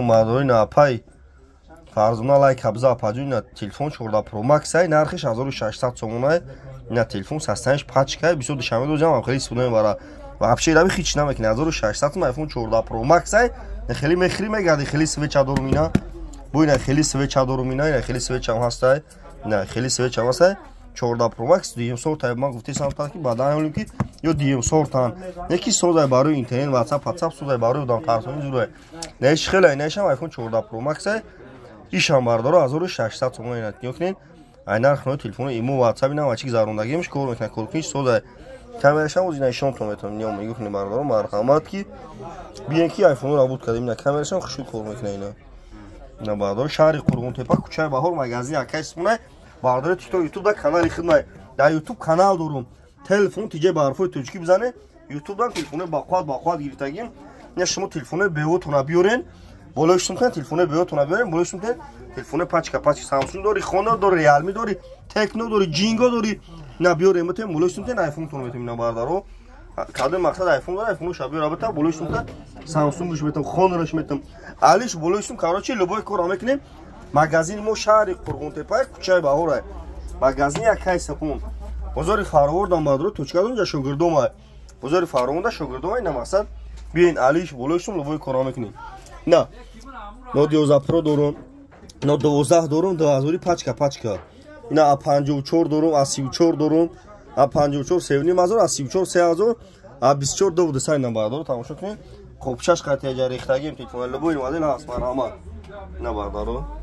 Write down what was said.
мадори напай фарзуна лайк абза паҷу на телефон 14 Pro Max ай нархиш 1600 сомона на телефон састаниш пачка бисёр душаме дозам хеле истифода мебара вообще раби хич намекин 1600 сом iPhone 14 Pro Max ай хеле мехри мегади хеле свеча дорум ина бу ина хеле свеча дорум ина ина хеле свеча ҳастай ина хеле свеча ҳастай 14 Pro Max дуюм сорта ман гуфти самтан ки баъдан ҳолим ки ё дуюм сортан яки созай барои интернет WhatsApp созай барои одам тарсони зурай неш хеле нешам iPhone 14 Pro Max ай ишам бардоро 1600 сом ина нёкнин ай нархно телефон имо WhatsApp ина вачи зарундагимш кор мекна коркинч созай камерашам озина ишон то метам нём мегӯхни бардоро марҳамат ки биен ки iPhone работ кардем на камерашам хушуд кор мекна ина на бардоро шаҳри Қурғунтепа кӯчаи Баҳор магазини акайс мунай бардори TikTok YouTube да канали хидмат дар YouTube канал дорум телефон тиҷа ба ҳарфои тоҷикӣ бизане YouTube да телефони бақувват гирифтагим не шумо телефони беҳотона биёрен болои шумкан телефони беҳотона биёрен болои шумкан телефони пачка Samsung дори Honor дори Realme дори Tecno дори Jingo дори на биёрен метем болои шумкан iPhone тон метем ина бардаро кадом мақсад iPhone дора iPhone шабиё рабата болои шумкан Samsung ш метем Honor ш метем алиш болои шумкан короче любой кор мекунем магазини мо шаҳри Қурғунтепа кӯчаи Баҳор магазини акайса кун бозори фаровон бадро точкадон ҷа шогирдом бозори фаровон да шогирдом ина мақсад биен алиш болои шум любой кор мекунем на но 12 Pro дорум но 12 дорум 2000 пачка ина 54 дорум 34 дорум 54 7000 34 3000 24 дов десайн бардоро тамошо кунем хоб шаш қатия ҷа рехтагим телефон любой модел ҳаст марҳамат на бардоро